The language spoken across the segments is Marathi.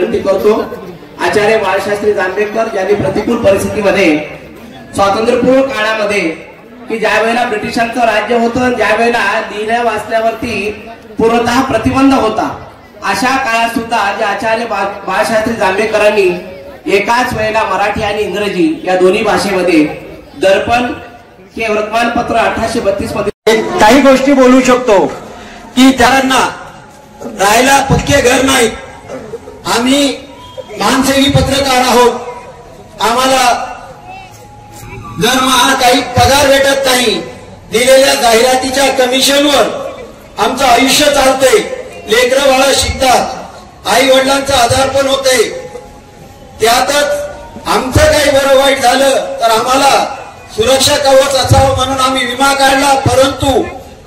विनंती करतो आचार्य बाळशास्त्री जांभेकर ज्यांनी प्रतिकूल परिस्थितीमध्ये स्वातंत्र्यपूर्व काळामध्ये की ज्या वेळेला ब्रिटिशांचं राज्य होतं, ज्या वेळेला लिहिण्या वाचण्यावरती पूर्णतः प्रतिबंध होता, अशा काळात सुद्धा जे आचार्य बाळशास्त्री जांभेकरांनी एकाच वेळेला मराठी आणि इंग्रजी या दोन्ही भाषेमध्ये दर्पण हे वर्तमानपत्र 1832 मध्ये काही गोष्टी बोलू शकतो की त्यांना राहायला पक्के घर नाही. आम्ही मानसेवी पत्रकार आहोत. आम्हाला दरमहा काही पगार भेटत नाही. दिलेल्या जाहिरातीच्या कमिशनवर आमचं आयुष्य चालतंय. लेकरं बाळं शिकतात. आई वडिलांचं आधार पण होते. त्यातच आमचं काही बरं वाईट झालं तर आम्हाला सुरक्षा कवच असावं म्हणून आम्ही विमा काढला. परंतु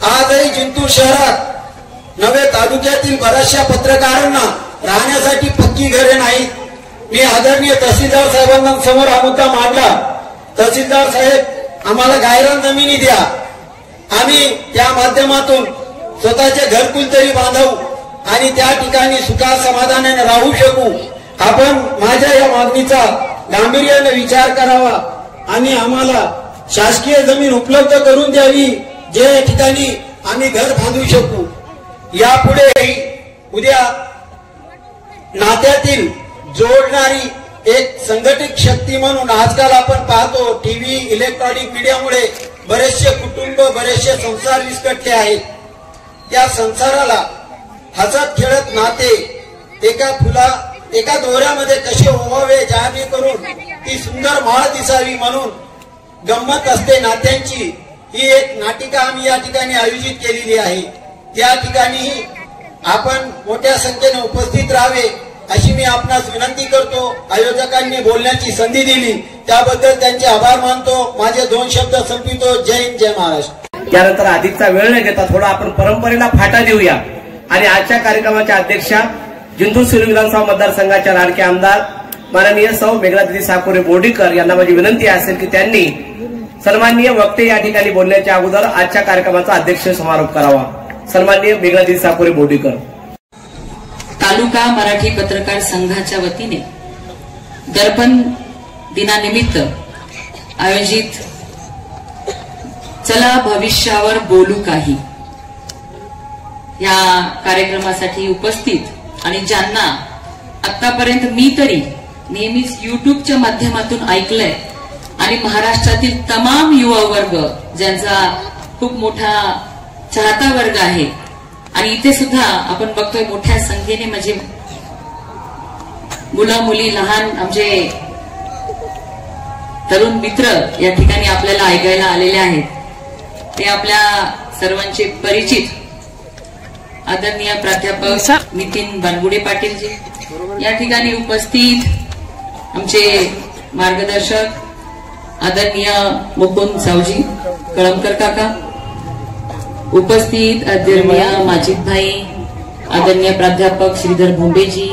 आजही जिंतूर शहरात नवे तालुक्यातील बऱ्याचशा पत्रकारांना राहण्यासाठी पक्की घरे नाहीत. मी आदरणीय तहसीलदार साहेबांना समोर हा मुद्दा मांडला. तहसीलदार साहेब आम्हाला गायरान जमिनी द्या. आम्ही त्या माध्यमातून स्वतःचे घरकुल तरी बांधू आणि त्या ठिकाणी सुखा समाधानाने राहू शकू. आपण माझ्या या मागणीचा गांभीर्याने विचार करावा आणि आम्हाला शासकीय जमीन उपलब्ध करून द्यावी जे ठिकाणी आम्ही घर बांधू शकू. यापुढे उद्या नात्यातील जोडणारी एक संघटित शक्ती म्हणून आजकाल आपण पाहतो टीव्ही इलेक्ट्रॉनिक मीडियामुळे बरेचसे कुटुंब बरेचसे संसार विस्कटले आहेत. त्या संसाराला हसत खेळत नाते एका दोऱ्यामध्ये कसे ओवावे जाणे करून ती सुंदर माळ दिसावी म्हणून गंमत असते नात्यांची. ही एक नाटिका आम्ही या ठिकाणी आयोजित केलेली आहे. त्या ठिकाणी आपण मोठ्या संख्येने उपस्थित राहावे अशी मी आपणास विनंती करतो. आयोजकांनी बोलण्याची संधी दिली त्याबद्दल त्यांचे आभार मानतो. माझे 2 शब्द संपवितो. जय हिंद, जय महाराष्ट्र. त्यानंतर अधिकचा वेळ न घेता थोडा आपण परंपरेला फाटा देऊया आणि आजच्या कार्यक्रमाच्या अध्यक्षा जिंतूर शिरूर विधानसभा मतदारसंघाच्या लाडक्या आमदार माननीय सौ मेघनादिदी साकोरे बोर्डीकर यांना माझी विनंती असेल की त्यांनी सन्माननीय वक्ते या ठिकाणी बोलण्याच्या अगोदर आजच्या कार्यक्रमाचा अध्यक्ष समारोप करावा. सन्माननीय मेघनादिदी साकोरे बोर्डीकर. तालुका मराठी पत्रकार संघाच्या वतीने दर्पण दिनानिमित्त आयोजित चला भविष्यावर बोलू काही या कार्यक्रमासाठी उपस्थित आणि ज्यांना आतापर्यंत मी तरी नेहमीच युट्यूबच्या माध्यमातून ऐकलंय आणि महाराष्ट्रातील तमाम युवा वर्ग ज्यांचा खूप मोठा चाहता वर्ग आहे आणि इथे सुद्धा आपण बघतोय मोठ्या संख्येने म्हणजे मुलं मुली लहान आमचे तरुण मित्र या ठिकाणी आपल्याला ऐकायला आलेले आहेत. ते आपल्या सर्वांचे परिचित आदरणीय प्राध्यापक नितीन बानगुडे पाटीलजी या ठिकाणी उपस्थित, आमचे मार्गदर्शक आदरणीय मुकुंद सावजी कळमकर काका उपस्थित, आदरणीय माजिद भाई, आदरणीय प्राध्यापक श्रीधर भोंबेजी,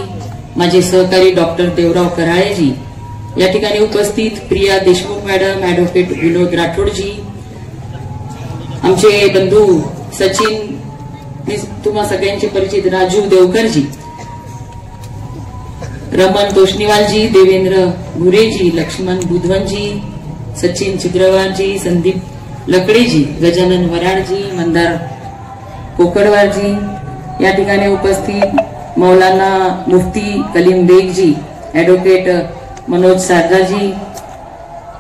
माझे सहकारी डॉक्टर देवराव कराळेजी या ठिकाणी उपस्थित, प्रिया देशमुख मॅडम, ऍडव्होकेट विनोद राठोडजी, आमचे बंधू सचिन तुम्हा सगळ्यांचे परिचित राजू देवकरजी, रमन तोष्णीवालजी, देवेंद्र गुरेजी, लक्ष्मण बुधवनजी, सचिन चित्रवारजी, संदीप लकडेजी, गजानन वराडजी, मंदार कोकडवारजी या ठिकाणी उपस्थित, मौलाना मुफ्ती कलीम बेगजी, ऍडव्होकेट मनोज सारदाजी,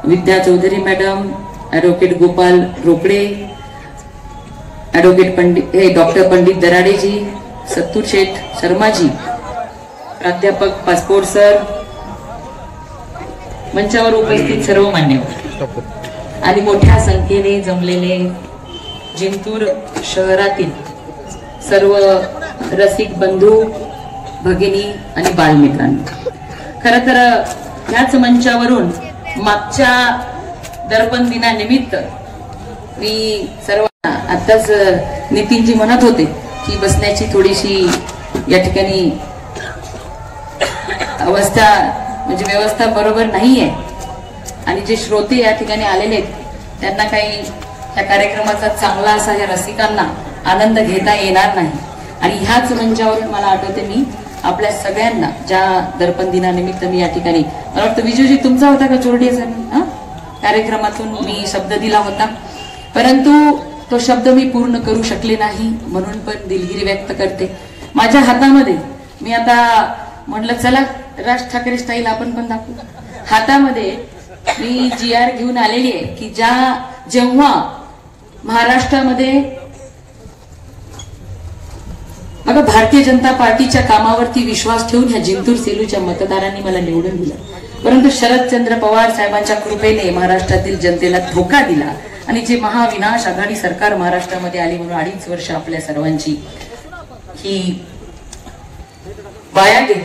Vidya Chaudhari madam, advocate Gopal Rokade, advocate doctor Pandit दराडेजी, सत्तूर शेठ शर्माजी, प्राध्यापक पासपोर्ट सर, मंचावर उपस्थित सर्व मान्यवर आणि मोठ्या संख्येने जमलेले जिंतूर शहरातील सर्व रसिक बंधू भगिनी आणि बालमित्रांनो, खरं तर ह्याच मंचावरून मागच्या दर्पण दिनानिमित्त मी सर्व आताच नितीनजी म्हणत होते की बसण्याची थोडीशी या ठिकाणी अवस्था म्हणजे व्यवस्था बरोबर नाहीये आणि जे श्रोते या ठिकाणी आलेले आहेत त्यांना काही या कार्यक्रमाचा चांगला असा या रसिकांना आनंद घेता येणार नाही. आणि ह्याच मंचावरून मला आठवते मी आपल्या सगळ्यांना ज्या दर्पण दिनानिमित्त मी या ठिकाणी, मला वाटतं विजूजी तुमचा होता का चोरडियाचा कार्यक्रमातून मी शब्द दिला होता, परंतु तो शब्द मी पूर्ण करू शकले नाही, म्हणून पण दिलगिरी व्यक्त करते. माझ्या हातामध्ये मी आता म्हटलं चला राज ठाकरे स्टाईल आपण पण दाखवू. हातामध्ये मी GR घेऊन आलेली आहे की जेव्हा महाराष्ट्रामध्ये बघा भारतीय जनता पार्टीच्या कामावरती विश्वास ठेवून ह्या जिंतूर सेलूच्या मतदारांनी मला निवडून दिलं, परंतु शरदचंद्र पवार साहेबांच्या कृपेने महाराष्ट्रातील जनतेला धोका दिला आणि जे महाविनाश आघाडी सरकार महाराष्ट्रामध्ये आली म्हणून 2.5 वर्ष आपल्या सर्वांची ही वाया गेली.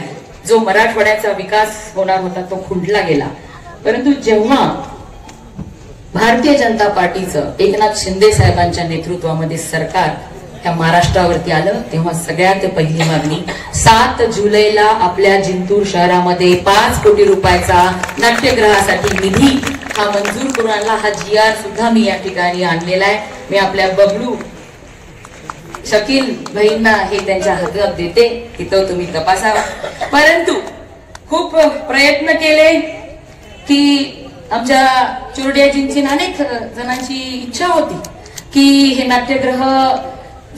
जो मराठवाड्याचा विकास होणार होता तो खुंटला गेला. परंतु जेव्हा भारतीय जनता पार्टीचं एकनाथ शिंदे साहेबांच्या नेतृत्वामध्ये सरकार त्या महाराष्ट्रावरती आलं, तेव्हा सगळ्यात पहिली मागणी 7 जुलैला आपल्या जिंतूर शहरामध्ये 5 कोटी रुपयाचा नाट्यगृहासाठी निधी हा मंजूर करून आणला. हा GR सुद्धा मी या ठिकाणी आणलेला आहे. मी आपल्या बबलू शकील भाईंना हे त्यांच्या हातात देते की तो तुम्ही तपासावा. परंतु खूप प्रयत्न केले की आमच्या चोरडियाजींची अनेक जणांची इच्छा होती की हे नाट्यगृह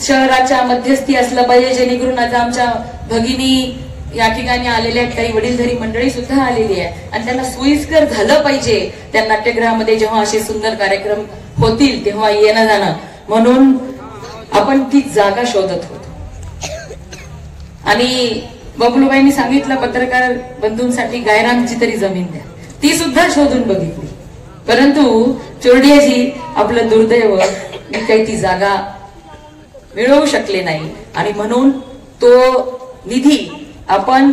शहराच्या मध्यस्थी असलं पाहिजे, जेणेकरून आता आमच्या भगिनी या ठिकाणी आलेल्या आहेत, काही वडीलधारी मंडळी सुद्धा आलेली आहे आणि त्यांना सोयीस्कर झालं पाहिजे त्या नाट्यगृहामध्ये जेव्हा असे सुंदर कार्यक्रम होतील तेव्हा येणं जाणं, म्हणून आपण ती जागा शोधत होतो. आणि बबलूबाईंनी सांगितलं पत्रकार बंधूंसाठी गायरांची तरी जमीन द्या, ती सुद्धा शोधून बघितली, परंतु चोरडियाजी आपलं दुर्दैव मी काही ती जागा मिळवू शकले नाही आणि म्हणून तो निधी आपण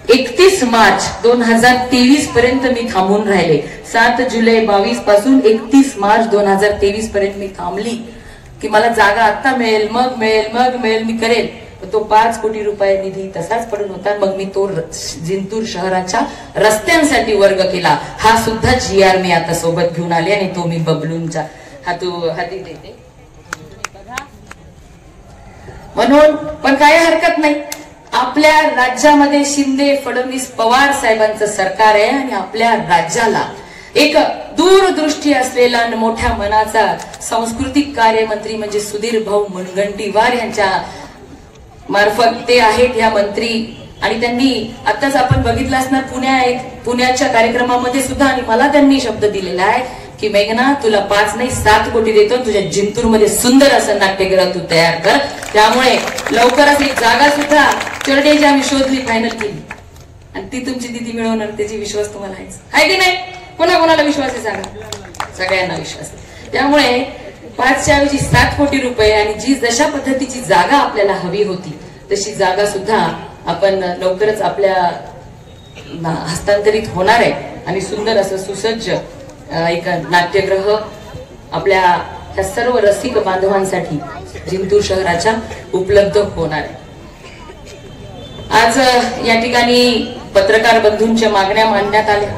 31 मार्च 2023 पर्यंत मी थांबून राहिले. 7 जुलै 22 पासून 31 मार्च 2023 पर्यंत मी थांबली की मला जागा आता मिळेल, मग मिळेल मी करेल. तो 5 कोटी रुपये निधी तसाच पडून होता. मग मी तो जिंतूर शहराच्या रस्त्यांसाठी वर्ग केला. हा सुद्धा GR मी आता सोबत घेऊन आले आणि तो मी बबलूंच्या हाती देते. म्हणून पण काय हरकत नाही, आपल्या राज्यामध्ये शिंदे फडणवीस पवार साहेबांचं सरकार आहे आणि आपल्या राज्याला एक दूरदृष्टी असलेला आणि मोठ्या मनाचा सांस्कृतिक कार्यमंत्री म्हणजे सुधीर भाऊ मुनगंटीवार यांच्या मार्फत ते आहेत या मंत्री. आणि त्यांनी आताच आपण बघितलं असणार पुण्याच्या कार्यक्रमामध्ये सुद्धा, आणि मला त्यांनी शब्द दिलेला आहे की मेघना तुला 5 नाही 7 कोटी देतो, तुझ्या जिंतूरमध्ये सुंदर असं नाट्यगृह तू तयार कर. त्यामुळे लवकरच एक जागा सुद्धा चोरड्याची आम्ही शोधली, फायनल केली आणि ती तुमची दिदी मिळवणार, त्याची विश्वास तुम्हाला आहे की नाही? कोणाकोणाला विश्वास आहे सांगा? सगळ्यांना विश्वास आहे. त्यामुळे 5च्या ऐवजी 7 कोटी रुपये आणि जी जशा पद्धतीची जागा आपल्याला हवी होती तशी जागा सुद्धा आपण लवकरच आपल्या हस्तांतरित होणार आहे आणि सुंदर असं सुसज्ज एक नाट्यगृह आपल्या ह्या सर्व रसिक बांधवांसाठी जिंतूर शहराच्या उपलब्ध होणार आहे. आज या ठिकाणी पत्रकार बंधूंच्या मागण्या मांडण्यात आल्या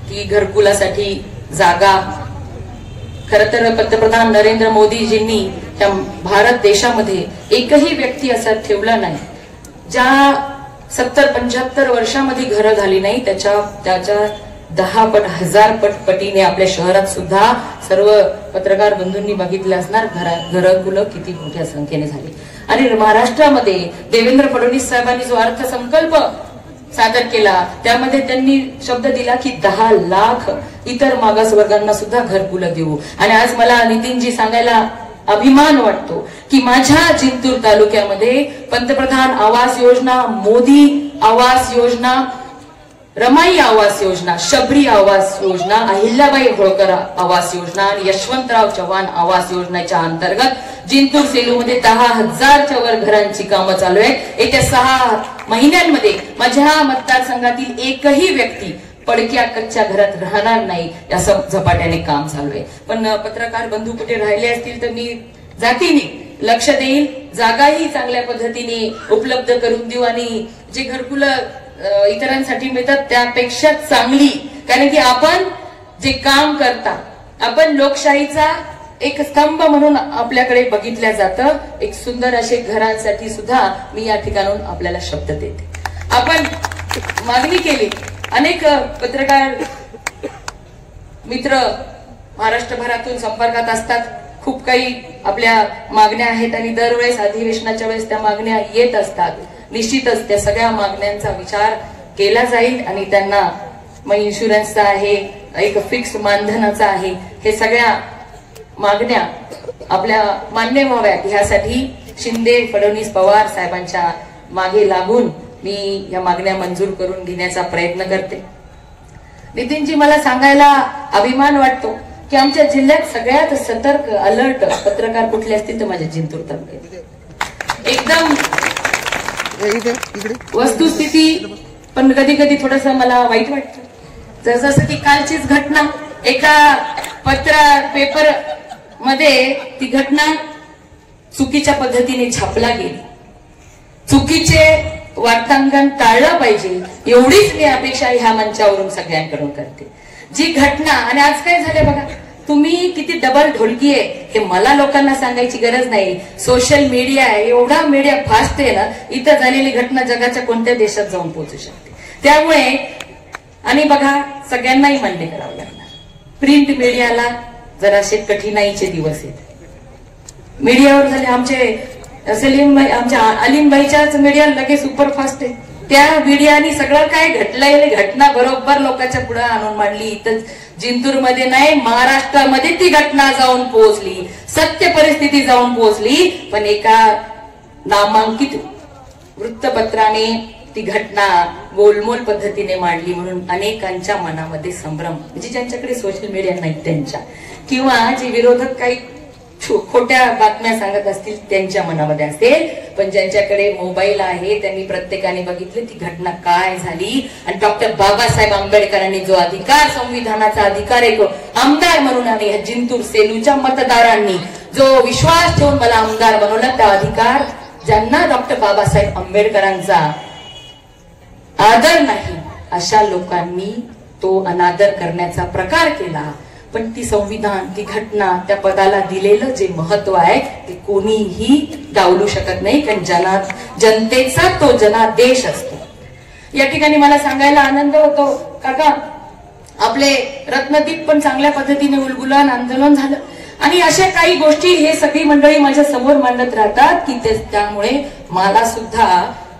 की घरकुलासाठी जागा. खरं तर पंतप्रधान नरेंद्र मोदीजींनी त्या भारत देशामध्ये एकही व्यक्ती असा ठेवला नाही ज्या 70-75 वर्षामध्ये घरं झाली नाही, त्याच्या 10 पट 1000 पटीने आपल्या शहरात सुद्धा सर्व पत्रकार बंधूंनी बघितले असणार घरकुलं किती मोठ्या संख्येने झाली. आणि महाराष्ट्रामध्ये देवेंद्र फडणवीस साहेबांनी जो अर्थसंकल्प सादर केला त्यामध्ये त्यांनी शब्द दिला की 10 लाख इतर मागासवर्गांना सुद्धा घरकुलं देऊ. आणि आज मला नितीनजी सांगायला अभिमान वाटतो की माझ्या जिंतूर तालुक्यामध्ये पंतप्रधान आवास योजना, मोदी आवास योजना, रमाई आवास योजना, शबरी आवास योजना, अहिल्याबाई होळकर आवास योजना आणि यशवंतराव चव्हाण आवास योजनेच्या अंतर्गत जिंतूर सेलूमध्ये 10,000च्या वर घरांची कामं चालू आहेत. येत्या 6 महिन्यांमध्ये माझ्या मतदारसंघातील एकही व्यक्ती पडक्या कच्च्या घरात राहणार नाही असं झपाट्याने काम चालू आहे. पण पत्रकार बंधू कुठे राहिले असतील तर मी जातीने लक्ष देईल, जागाही चांगल्या पद्धतीने उपलब्ध करून देऊ आणि जे घरकुलं इतरांसाठी मिळतात त्यापेक्षा चांगली, कारण की आपण जे काम करता आपण लोकशाहीचा एक स्तंभ म्हणून आपल्याकडे बघितल्या जातं. एक सुंदर असे घरांसाठी सुद्धा मी या ठिकाणून आपल्याला शब्द देते. आपण मागणी केली, अनेक पत्रकार मित्र महाराष्ट्रभरातून संपर्कात असतात. खूप काही आपल्या मागण्या आहेत आणि दरवेळेस अधिवेशनाच्या वेळेस त्या मागण्या येत असतात. निश्चितच त्या सगळ्या मागण्यांचा विचार केला जाईल आणि त्यांना मग इन्शुरन्सचा आहे, एक फिक्स मानधनाचा आहे, हे सगळ्या मागण्या आपल्या मान्य व्हाव्यात ह्यासाठी शिंदे, फडणवीस, पवार साहेबांच्या मागे लागून मी या मागण्या मंजूर करून घेण्याचा प्रयत्न करते. नितीनजी, मला सांगायला अभिमान वाटतो की आमच्या जिल्ह्यात सगळ्यात सतर्क अलर्ट पत्रकार कुठले असतील तर माझ्या जिंतूर तालुक्यात. एकदम वस्तुस्थिती पण कधी कधी थोडस मला वाईट वाटतं. जसं की कालचीच घटना एका पेपर मध्ये ती घटना चुकीच्या पद्धतीने छापला गेली. चुकीचे वार्तांकन टाळलं पाहिजे एवढीच मी अपेक्षा ह्या मंचावरून सगळ्यांकडून करते. जी घटना, आणि आज काय झालं बघा, तुम्ही किती डबल ढोलकी आहे हे मला लोकांना सांगायची गरज नाही. सोशल मीडिया आहे, एवढा मीडिया फास्ट आहे ना, इथं झालेली घटना जगाच्या कोणत्या देशात जाऊन पोहोचू शकते. त्यामुळे आणि बघा, सगळ्यांनाही मान्य करावं लागणार, प्रिंट मीडियाला जराशे कठीणाईचे दिवस आहेत. मीडियावर झाले आमचे सलीम भाई, आमच्या अलीमबाईच्याच मीडिया लगेच सुपरफास्ट आहे. त्या मीडियानी सगळं काय घडलंय घटना बरोबर लोकांच्या पुढे आणून मांडली. इथं जिंतूरमध्ये नाही, महाराष्ट्रामध्ये ती घटना जाऊन पोहोचली, सत्य परिस्थिती जाऊन पोहोचली. पण एका नामांकित वृत्तपत्राने ती घटना गोलमोल पद्धतीने मांडली म्हणून अनेकांच्या मनामध्ये संभ्रम, म्हणजे ज्यांच्याकडे सोशल मीडिया नाही त्यांच्या, किंवा जे विरोधक काही खोट्या बातम्या सांगत असतील त्यांच्या मनामध्ये असेल. पण ज्यांच्याकडे मोबाईल आहे त्यांनी प्रत्येकाने बघितले ती घटना काय झाली. आणि डॉक्टर बाबासाहेब आंबेडकरांनी जो अधिकार, संविधानाचा अधिकार एक आमदार म्हणून आणि जिंतूर सेलूच्या मतदारांनी जो विश्वास ठेवून मला आमदार बनवला, त्या अधिकार ज्यांना डॉक्टर बाबासाहेब आंबेडकरांचा आदर नाही अशा लोकांनी तो अनादर करण्याचा प्रकार केला. पण ती संविधान, ती घटना, त्या पदाला दिलेलं जे महत्व आहे ते कोणीही डावलू शकत नाही, कारण जनतेचा तो जनादेश असतो. या ठिकाणी मला सांगायला आनंद होतो काका, आपले रत्नदीप पण चांगल्या पद्धतीने उलगुलान आंदोलन झालं आणि अशा काही गोष्टी हे सगळी मंडळी माझ्या समोर मांडत राहतात की त्यामुळे मला सुद्धा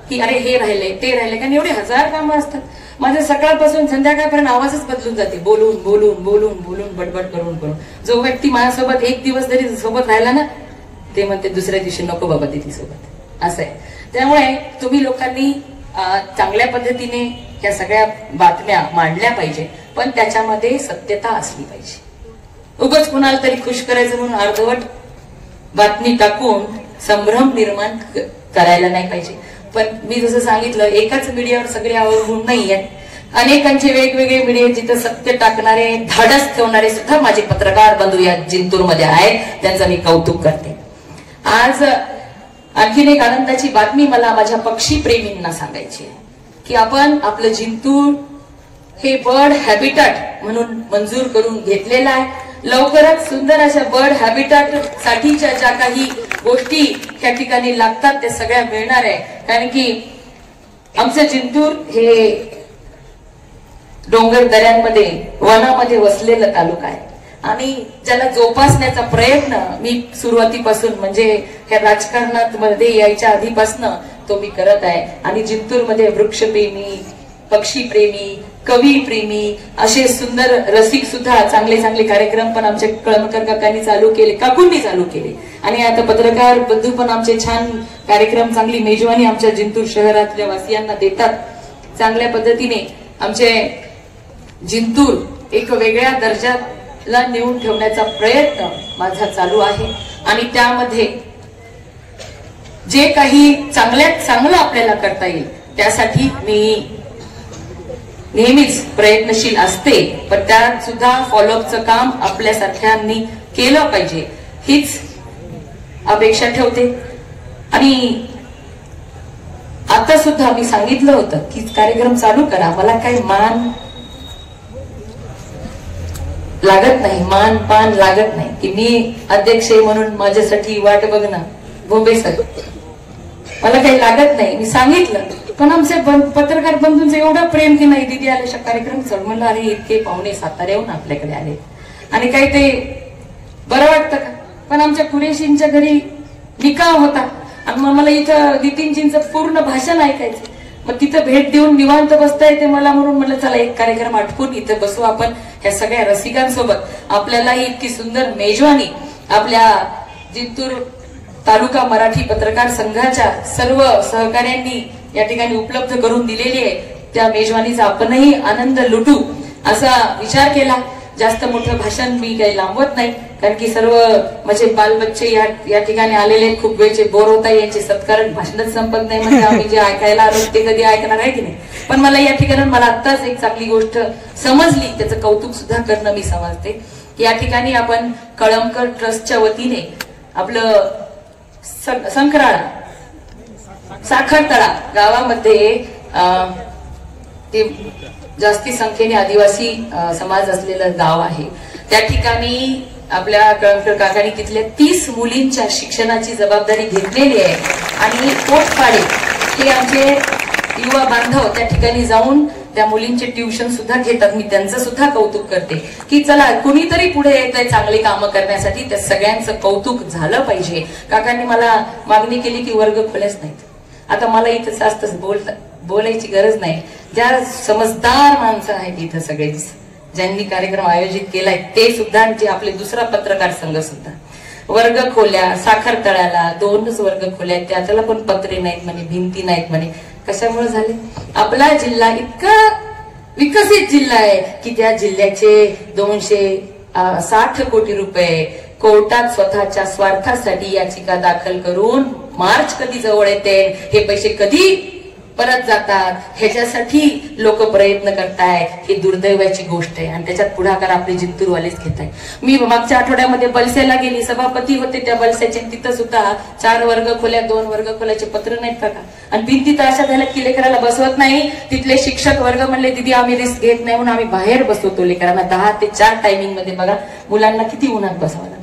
की अरे हे राहिले ते राहिले, कारण एवढे हजार कामं असतात. माझं सकाळपासून संध्याकाळपर्यंत आवाजच बदलून जाते, बोलून बोलून बोलून बोलून बडबड करून करून. जो व्यक्ती माझ्यासोबत एक दिवस जरी सोबत राहिला ना, ते म्हणते दुसऱ्या दिवशी नको बाबा तिथे सोबत, असं आहे. त्यामुळे तुम्ही लोकांनी चांगल्या पद्धतीने या सगळ्या बातम्या मांडल्या पाहिजे, पण त्याच्यामध्ये सत्यता असली पाहिजे. उगाच कुणाला तरी खुश करायचं म्हणून अर्धवट बातमी टाकून संभ्रम निर्माण करायला नाही पाहिजे. पण मी जसं सांगितलं, एकाच मीडियावर सगळे अवलंबून नाहीये. अनेकांचे वेगवेगळे मीडिया जिथं सत्य टाकणारे, धाडस ठेवणारे सुद्धा माझे पत्रकार बंधू या जिंतूरमध्ये आहेत, त्यांचं मी कौतुक करते. आज आणखीन एक आनंदाची बातमी मला माझ्या पक्षी प्रेमींना सांगायची आहे की आपण आपलं जिंतूर हे बर्ड हॅबिटॅट म्हणून मंजूर करून घेतलेलं आहे. लवकरच सुंदर अशा बर्ड हॅबिटॅट साठीच्या ज्या काही गोष्टी त्या ठिकाणी लागतात ते सगळ्या मिळणार आहे. कारण की आमचं जिंतूर हे डोंगर दऱ्यांमध्ये, वनामध्ये वसलेलं तालुका आहे आणि ज्याला जोपासण्याचा प्रयत्न मी सुरुवातीपासून, म्हणजे ह्या राजकारणात मध्ये यायच्या आधीपासून तो मी करत आहे. आणि जिंतूरमध्ये वृक्षप्रेमी, पक्षीप्रेमी, कवी प्रेमी असे सुंदर रसिक सुद्धा चांगले चांगले कार्यक्रम पण आमच्या कळमकर काकांनी चालू केले, काकूंनी चालू केले. आणि आता पत्रकार बंधू पण आमचे छान कार्यक्रम, चांगली मेजवानी आमच्या जिंतूर शहरातल्या वासियांना देतात. चांगल्या पद्धतीने आमचे जिंतूर एक वेगळ्या दर्जाला नेऊन ठेवण्याचा प्रयत्न माझा चालू आहे. आणि त्यामध्ये जे काही चांगल्यात चांगलं आपल्याला करता येईल त्यासाठी मी नेहमीच प्रयत्नशील असते. पण त्यात सुद्धा फॉलोअपचं काम आपल्यासारख्यांनी केलं पाहिजे हीच अपेक्षा ठेवते. आणि आता सुद्धा मी सांगितलं होतं की कार्यक्रम चालू करा, मला काही मान लागत नाही, मान पान लागत नाही की मी अध्यक्ष आहे म्हणून माझ्यासाठी वाट बघणं बोंबे सर, मला काही लागत नाही, मी सांगितलं. पण आमचे पत्रकार बंधूंचं एवढं प्रेम की नाही दीदी आल्याच्या कार्यक्रम चल म्हणलं, अरे इतके पाहुणे साताऱ्याहून आपल्याकडे आले आणि काही ते बरं वाटतं का. पण आमच्या कुरेशींच्या घरी निकाह होता आणि मग मला इथं नितीनजींचं पूर्ण भाषण ऐकायचं. मग तिथं भेट देऊन निवांत बसता येते मला, म्हणून म्हटलं चला एक कार्यक्रम आटपून इथं बसू आपण ह्या सगळ्या रसिकांसोबत. आपल्यालाही इतकी सुंदर मेजवानी आपल्या जिंतूर तालुका मराठी पत्रकार संघाच्या सर्व सहकार्यांनी या ठिकाणी उपलब्ध करून दिलेली आहे. त्या मेजवानीचा आपणही आनंद लुटू असा विचार केला. जास्त मोठं भाषण मी काही लांबवत नाही, कारण की सर्व माझे बालबच्चे या ठिकाणी आलेले खूप वेळचे बोर होता. यांचे सत्कार भाषणच संपत नाही, म्हणजे आम्ही जे ऐकायला आलो ते कधी ऐकणार आहे की नाही. पण मला या ठिकाणी मला आत्ताच एक चांगली गोष्ट समजली, त्याचं कौतुक सुद्धा करणं मी समजते. या ठिकाणी आपण कळमकर ट्रस्टच्या वतीने आपलं संक्राळा साखरतळा गावामध्ये ते जास्ती संख्येने आदिवासी समाज असलेलं गाव आहे. त्या ठिकाणी आपल्या कळमकर काकांनी तिथल्या 30 मुलींच्या शिक्षणाची जबाबदारी घेतलेली आहे आणि पोटपाडे हे आमचे युवा बांधव त्या ठिकाणी जाऊन त्या मुलींचे ट्युशन सुद्धा घेतात. मी त्यांचं सुद्धा कौतुक करते की चला कुणीतरी पुढे येत आहे चांगली कामं करण्यासाठी, त्या सगळ्यांचं कौतुक झालं पाहिजे. काकांनी मला मागणी केली की वर्ग खोल्याच नाहीत. आता मला इथं जास्त बोलायची गरज नाही. ज्या समजदार माणसं आहेत इथं सगळे ज्यांनी कार्यक्रम आयोजित केलाय ते सुद्धा, जे आपले दुसरा पत्रकार संघ सुद्धा, वर्ग खोल्या साखरतळ्याला 2च वर्ग खोल्या, त्याला पण पत्रे नाहीत म्हणे, भिंती नाहीत म्हणे. कशामुळे झाले? आपला जिल्हा इतका विकसित जिल्हा आहे की त्या जिल्ह्याचे 260 कोटी रुपये कोर्टात स्वतःच्या स्वार्थासाठी याचिका दाखल करून मार्च कधी जवळ येते, हे पैसे कधी परत जातात, ह्याच्यासाठी लोक प्रयत्न करताय. ही दुर्दैवाची गोष्ट आहे आणि त्याच्यात पुढाकार आपले जिंतूरवालेच घेत आहे. मी मागच्या आठवड्यामध्ये बलसेला गेली, सभापती होते त्या बलसेचे, तिथं सुद्धा 4 वर्ग खोल्या 2 वर्ग खोल्याचे पत्र नाहीत का, आणि भिंती तर अशा झाल्या की लेकराला बसवत नाही. तिथले शिक्षक वर्ग म्हणले दीदी आम्ही रिस्क घेत नाही म्हणून आम्ही बाहेर बसवतो लेकरांना. 10 ते 4 टायमिंग मध्ये बघा मुलांना किती उन्हात बसवायला.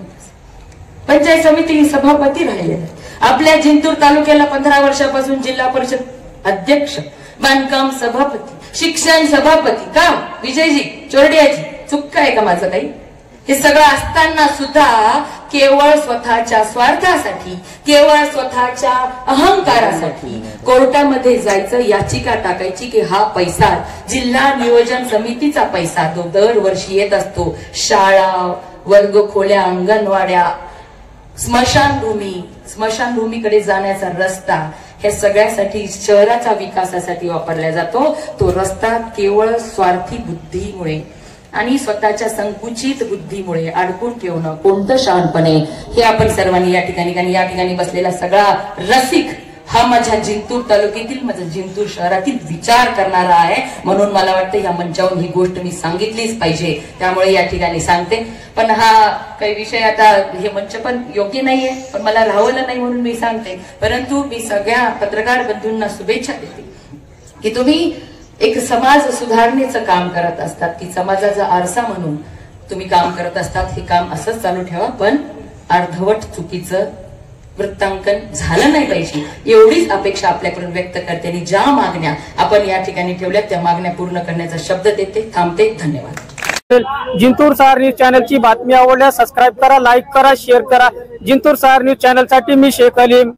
पंचायत समिती सभापती राहिले. आपल्या जिंतूर तालुक्याला 15 वर्षापासून जिल्हा परिषद अध्यक्ष, बांधकाम सभापती, शिक्षण सभापती, काम विजयजी चोरडियाची, चुक्का आहे का माझं काही? हे सगळं असताना सुद्धा केवळ स्वतःच्या स्वार्थासाठी, केवळ स्वतःच्या अहंकारासाठी कोर्टामध्ये जायचं, याचिका टाकायची की हा पैसा जिल्हा नियोजन समितीचा पैसा तो दरवर्षी येत असतो. शाळा, वर्ग खोल्या, अंगणवाड्या, स्मशानभूमीकडे जाण्याचा रस्ता, हे सगळ्यासाठी शहराच्या विकासासाठी वापरला जातो. तो रस्ता केवळ स्वार्थी बुद्धीमुळे आणि स्वतःच्या संकुचित बुद्धीमुळे अडकून ठेवणं कोणतं शहाणपणे, हे आपण सर्वांनी या ठिकाणी बसलेला सगळा रसिक हा माझ्या जिंतूर तालुक्यातील, माझ्या जिंतूर शहरातील विचार करणारा आहे. म्हणून मला वाटतं या मंचावरून ही गोष्ट मी सांगितलीच पाहिजे, त्यामुळे या ठिकाणी सांगते. पण हा काही विषय आता हे मंच पण योग्य नाहीये, पण मला राहवलं नाही म्हणून मी सांगते. परंतु मी सगळ्या पत्रकार बंधूंना शुभेच्छा देते की तुम्ही एक समाज सुधारणेचं काम करत असतात, की समाजाचा आरसा म्हणून तुम्ही काम करत असतात. हे काम असंच चालू ठेवा, पण अर्धवट चुकीचं वृत्तांकन झालं नाही पाहिजे, एवढीच अपेक्षा आपल्याकडून व्यक्त करते. आणि ज्या मागण्या आपण या ठिकाणी ठेवल्या त्या मागण्या पूर्ण करण्याचा शब्द देते. थांबते. धन्यवाद. जिंतूर सहार न्यूज चॅनलची बातमी आवडल्यास सबस्क्राईब करा, लाईक करा, शेअर करा. जिंतूर सहार न्यूज चॅनलसाठी मी शेख अलीम.